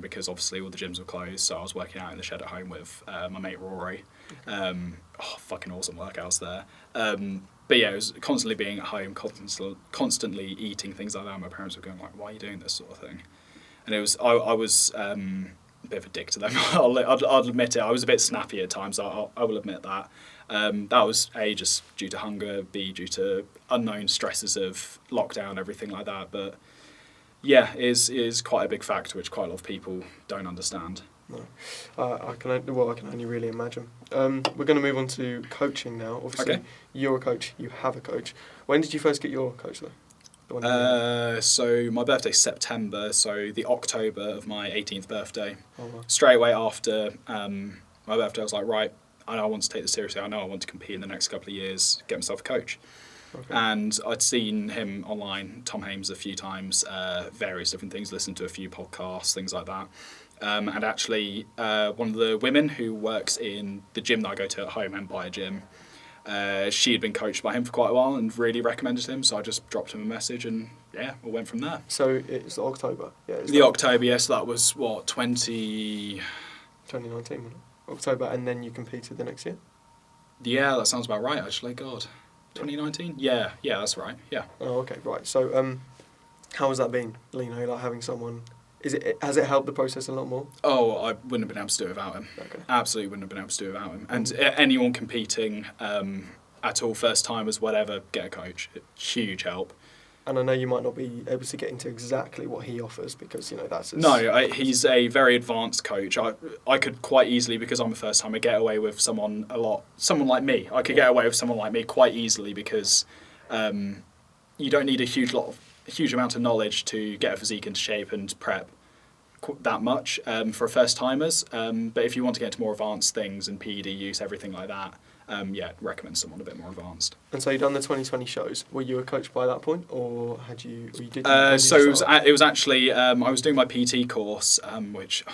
because obviously all the gyms were closed, so I was working out in the shed at home with my mate Rory. Fucking awesome workouts there. But yeah, it was constantly being at home, constantly eating, things like that. My parents were going like, why are you doing this sort of thing? And it was I was a bit of a dick to them. I'll admit it. I was a bit snappy at times. I will admit that. That was A, just due to hunger, B, due to unknown stresses of lockdown, everything like that. But yeah, it is quite a big factor which quite a lot of people don't understand.
No, I can only really imagine. We're going to move on to coaching now. Obviously, You're a coach. You have a coach. When did you first get your coach though?
So my birthday's September, so the October of my 18th birthday.
Oh, wow.
Straight away after my birthday, I was like, right, I want to take this seriously. I know I want to compete in the next couple of years, get myself a coach. Okay. And I'd seen him online, Tom Hames, a few times, various different things, listened to a few podcasts, things like that. And actually, one of the women who works in the gym that I go to at home, Empire Gym, she had been coached by him for quite a while and really recommended him, so I just dropped him a message and we went from there.
So it's October?
October, yes, that was what,
2019, wasn't it? October, and then you competed the next year?
Yeah, that sounds about right, actually. God. 2019? Yeah, that's right. Yeah.
Oh, okay, right. So, how has that been? You know, like having someone. Has it helped the process a lot more?
Oh, I wouldn't have been able to do it without him.
Okay.
Absolutely wouldn't have been able to do it without him. And anyone competing at all, first timers, whatever, get a coach. Huge help.
And I know you might not be able to get into exactly what he offers because, you know, that's his...
No, he's a very advanced coach. I could quite easily, because I'm a first timer, get away with someone like me. I could get away with someone like me quite easily because you don't need a huge amount of knowledge to get a physique into shape and prep that much for first timers. But if you want to get into more advanced things and PED use, everything like that, recommend someone a bit more advanced.
And so you done the 2020 shows. Were you a coach by that point, or had you? Or you did.
So it was actually I was doing my PT course, which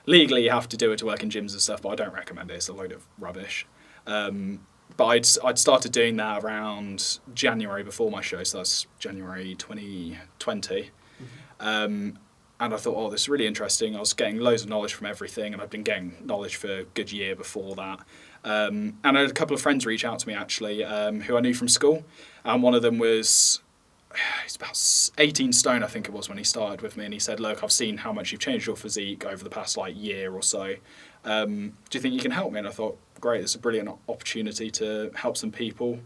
legally you have to do it to work in gyms and stuff, but I don't recommend it. It's a load of rubbish. But I'd started doing that around January before my show, so that's January 2020. And I thought, this is really interesting. I was getting loads of knowledge from everything, and I've been getting knowledge for a good year before that. And I had a couple of friends reach out to me, actually, who I knew from school. And one of them he's about 18 stone, I think it was, when he started with me. And he said, look, I've seen how much you've changed your physique over the past year or so. Do you think you can help me? And I thought, great, it's a brilliant opportunity to help some people.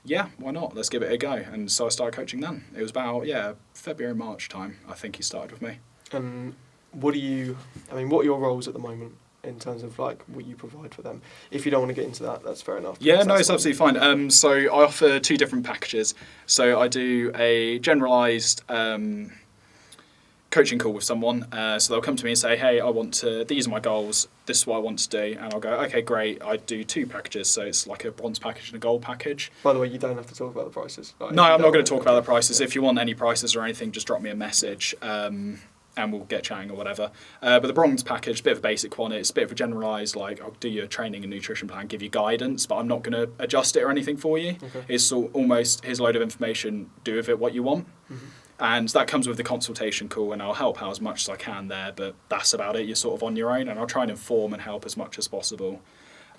Yeah, why not? Let's give it a go. And so I started coaching then. It was about, February, March time, I think he started with me.
And what are your roles at the moment in terms of what you provide for them? If you don't want to get into that, that's fair enough.
Yeah, no, it's absolutely fine. So I offer 2 different packages. So I do a generalised coaching call with someone. So they'll come to me and say, hey, these are my goals, this is what I want to do. And I'll go, okay, great. I do 2 packages. So it's like a bronze package and a gold package.
By the way, you don't have to talk about the prices.
No, I'm not going to talk about the prices. If you want any prices or anything, just drop me a message. And we'll get chatting or whatever. But the bronze package, a bit of a basic one. It's a bit of a generalised, I'll do your training and nutrition plan, give you guidance, but I'm not going to adjust it or anything for you. Okay. It's almost, here's a load of information, do with it what you want. Mm-hmm. And that comes with the consultation call, and I'll help out as much as I can there, but that's about it. You're sort of on your own, and I'll try and inform and help as much as possible.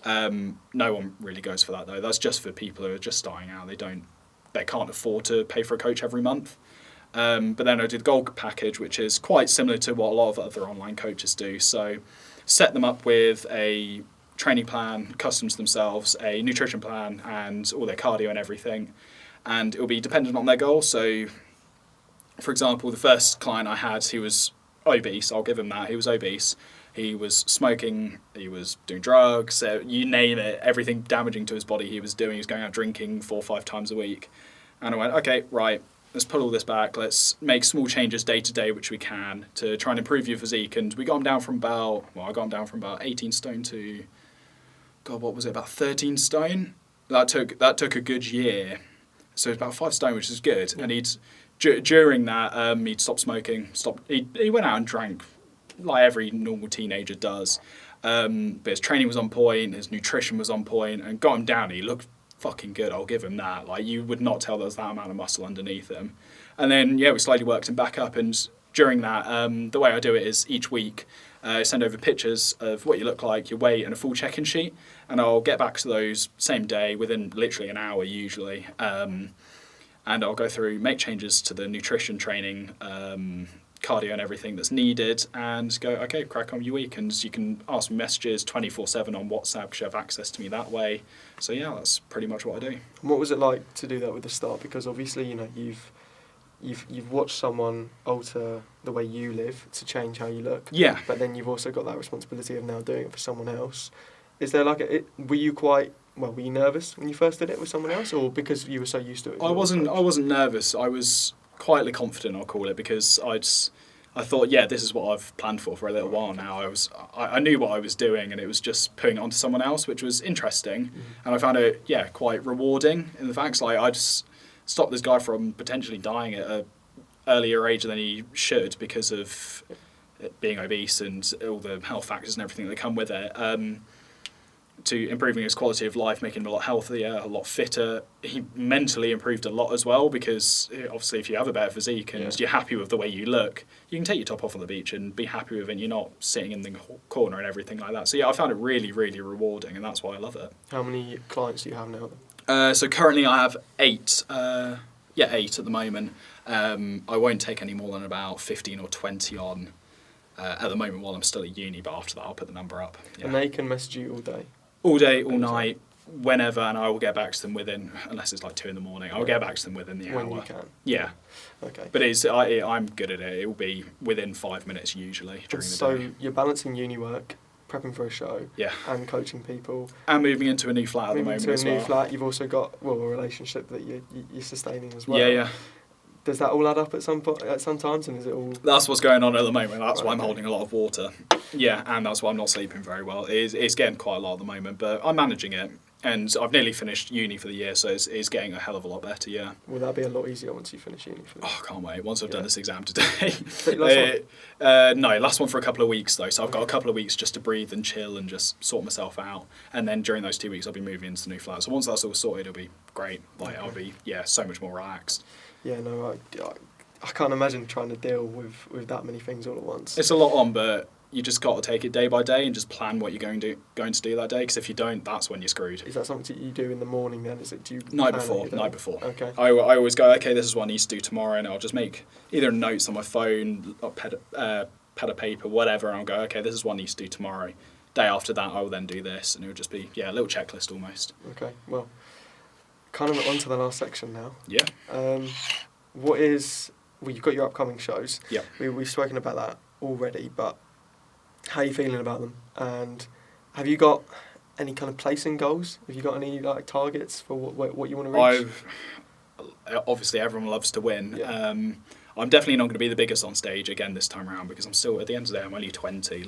No one really goes for that, though. That's just for people who are just starting out. They can't afford to pay for a coach every month. But then I do the gold package, which is quite similar to what a lot of other online coaches do. So set them up with a training plan, custom to themselves, a nutrition plan, and all their cardio and everything. And it will be dependent on their goals. So, for example, the first client I had, he was obese. I'll give him that. He was obese. He was smoking. He was doing drugs. You name it. Everything damaging to his body he was doing. He was going out drinking 4 or 5 times a week. And I went, okay, right. Let's pull all this back. Let's make small changes day to day, which we can, to try and improve your physique. And we got him down from about 18 stone to, about 13 stone. That took a good year. So it was about 5 stone, which is good. Yeah. And during that, he'd stopped smoking. He went out and drank like every normal teenager does. But his training was on point, his nutrition was on point, and got him down. He looked fucking good, I'll give him that. You would not tell there's that amount of muscle underneath him. And then, we slowly worked him back up. And during that, the way I do it is each week, I send over pictures of what you look like, your weight, and a full check-in sheet. And I'll get back to those same day, within literally an hour usually. And I'll go through, make changes to the nutrition training, cardio and everything that's needed, and go, okay, crack on your week. And you can ask me messages 24/7 on WhatsApp because you have access to me that way. So that's pretty much what I do.
And what was it like to do that with the start? Because obviously, you've watched someone alter the way you live to change how you look.
Yeah.
But then you've also got that responsibility of now doing it for someone else. Is there were you nervous when you first did it with someone else, or because you were so used to it?
I wasn't nervous. I was quietly confident, I'll call it, because I thought, this is what I've planned for a little while now. I knew what I was doing, and it was just putting it onto someone else, which was interesting. Mm-hmm. And I found it, quite rewarding in the fact, I just stopped this guy from potentially dying at an earlier age than he should because of being obese and all the health factors and everything that come with it. to improving his quality of life, making him a lot healthier, a lot fitter. He mentally improved a lot as well, because obviously if you have a better physique and you're happy with the way you look, you can take your top off on the beach and be happy with it. You're not sitting in the corner and everything like that. So yeah, I found it really, really rewarding, and that's why I love it.
How many clients do you have now then?
So currently I have 8. 8 at the moment. I won't take any more than about 15 or 20 on at the moment while I'm still at uni, but after that I'll put the number up. Yeah.
And they can message you all day?
All day, all night, whenever, and I will get back to them within, unless it's like 2 in the morning, I'll get back to them within the hour.
When you can?
Yeah.
Okay.
But I'm good at it. It will be within 5 minutes usually during the day.
So you're balancing uni work, prepping for a show,
yeah,
and coaching people,
and moving into a new flat at the moment as well.
Moving to a new flat, you've also got a relationship that you're sustaining as well.
Yeah.
Does that all add up at some times, and is it all?
That's what's going on at the moment. That's why I'm holding a lot of water. Yeah, and that's why I'm not sleeping very well. It's getting quite a lot at the moment, but I'm managing it. And I've nearly finished uni for the year, so it's getting a hell of a lot better, yeah.
Will that be a lot easier once you finish uni?
Oh, I can't wait. Once I've done this exam today.
No,
last one for a couple of weeks, though. So I've got a couple of weeks just to breathe and chill and just sort myself out. And then during those 2 weeks, I'll be moving into the new flat. So once that's all sorted, it'll be great. I'll be, so much more relaxed.
Yeah, no, I can't imagine trying to deal with that many things all at once.
It's a lot on, but you just got to take it day by day and just plan what you're going to do that day, because if you don't, that's when you're screwed.
Is that something that you do in the morning then? Is it
night before?
Okay.
I always go, okay, this is what I need to do tomorrow, and I'll just make either notes on my phone, or pad of paper, whatever, and I'll go, okay, this is what I need to do tomorrow. Day after that, I will then do this, and it will just be a little checklist almost.
Okay, well, kind of on to the last section now.
Yeah.
You've got your upcoming shows.
Yeah.
We've spoken about that already, but how are you feeling about them? And have you got any kind of placing goals? Have you got any targets for what you want to reach?
Obviously, everyone loves to win.
Yeah.
I'm definitely not going to be the biggest on stage again this time around, because I'm still, at the end of the day, I'm only 20.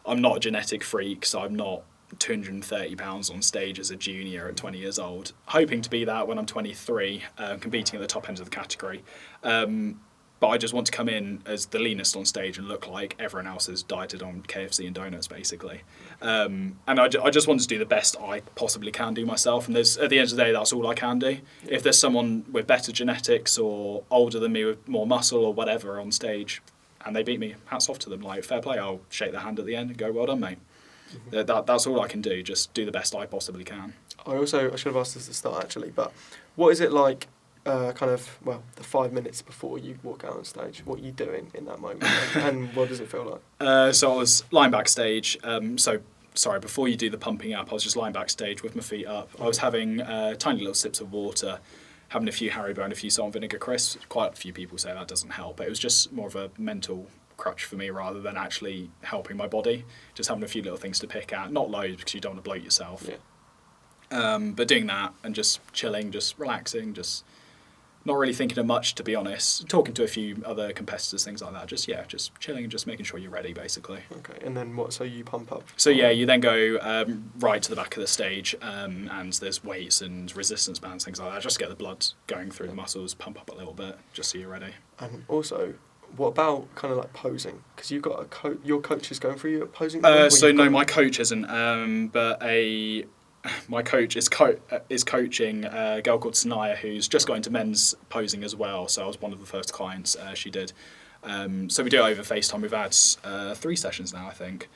I'm not a genetic freak, so I'm not 230 pounds on stage as a junior at 20 years old. Hoping to be that when I'm 23, competing at the top end of the category. But I just want to come in as the leanest on stage and look like everyone else has dieted on KFC and donuts, basically. And I just want to do the best I possibly can do myself. And at the end of the day, that's all I can do. If there's someone with better genetics or older than me with more muscle or whatever on stage, and they beat me, hats off to them. Fair play. I'll shake their hand at the end and go, well done, mate. Mm-hmm. That's all I can do. Just do the best I possibly can. I
should have asked this at the start, actually, but what is it like? The 5 minutes before you walk out on stage, what are you doing in that moment, and what does it feel like?
So I was lying backstage. Before you do the pumping up, I was just lying backstage with my feet up. I was having tiny little sips of water, having a few Haribo and a few salt and vinegar crisps. Quite a few people say that doesn't help, but it was just more of a mental crutch for me rather than actually helping my body. Just having a few little things to pick at, not loads because you don't want to bloat yourself.
Yeah.
But doing that and just chilling, just relaxing, just not really thinking of much, to be honest. Talking to a few other competitors, things like that. Just chilling and just making sure you're ready, basically.
Okay, and then what? So you pump up?
So you then go right to the back of the stage, and there's weights and resistance bands, things like that. Just to get the blood going through the muscles, pump up a little bit, just so you're ready.
And also, what about kind of like posing? Because you've got your coach is going through you at posing.
My coach isn't, but my coach is coaching a girl called Sanaya, who's just got into men's posing as well. So I was one of the first clients she did. So we do it over FaceTime. We've had 3 sessions now, I think.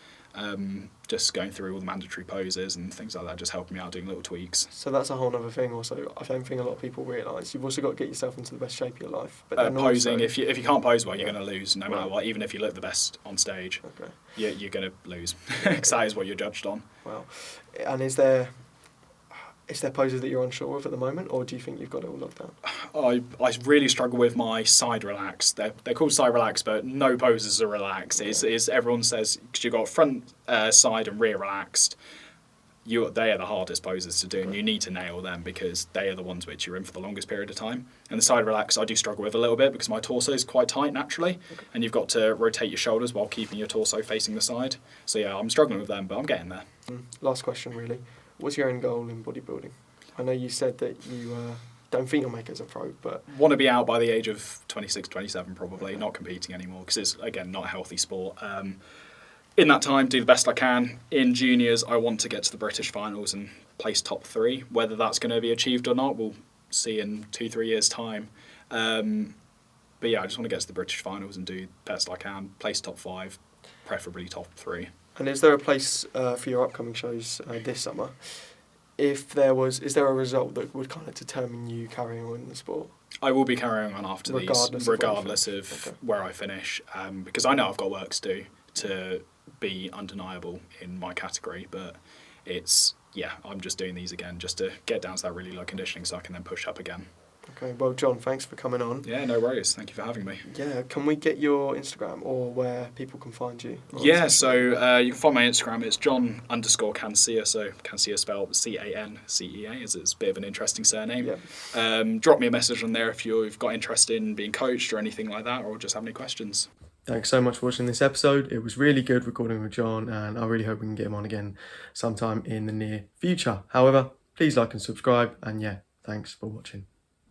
Just going through all the mandatory poses and things like that, just helping me out doing little tweaks.
So that's a whole other thing also. I don't think a lot of people realise. You've also got to get yourself into the best shape of your life. But
posing, if you can't pose well, you're going to lose no matter what, even if you look the best on stage.
Okay.
You're going to lose, because that is what you're judged on.
Wow. And is there poses that you're unsure of at the moment, or do you think you've got it all locked down?
I really struggle with my side relax. They're called side relax, but no poses are relaxed. It's everyone says, because you've got front, side and rear relaxed. They are the hardest poses to do, and you need to nail them because they are the ones which you're in for the longest period of time. And the side relax I do struggle with a little bit because my torso is quite tight naturally, and you've got to rotate your shoulders while keeping your torso facing the side. So I'm struggling with them, but I'm getting there.
Last question really. What's your end goal in bodybuilding? I know you said that you don't think you'll make it as a pro, but...
Want to be out by the age of 26, 27 probably, not competing anymore, because it's, again, not a healthy sport. in that time, do the best I can. In juniors, I want to get to the British finals and place top 3. Whether that's going to be achieved or not, we'll see in 2-3 years' time. But yeah, I just want to get to the British finals and do the best I can, place top 5, preferably top 3.
And is there a place for your upcoming shows this summer? If there was, is there a result that would kind of determine you carrying on in the sport?
I will be carrying on after these, regardless of
okay.
where I finish, because I know I've got work to do to be undeniable in my category, but I'm just doing these again just to get down to that really low conditioning so I can then push up again.
Okay, well, John, thanks for coming on.
Yeah, no worries. Thank you for having me.
Yeah, can we get your Instagram or where people can find you?
Yeah, so you can find my Instagram. It's John_Cancea, so Cancea spelled Cancea, as it's a bit of an interesting surname.
Yeah.
Drop me a message on there if you've got interest in being coached or anything like that, or just have any questions.
Thanks so much for watching this episode. It was really good recording with John, and I really hope we can get him on again sometime in the near future. However, please like and subscribe, and yeah, thanks for watching.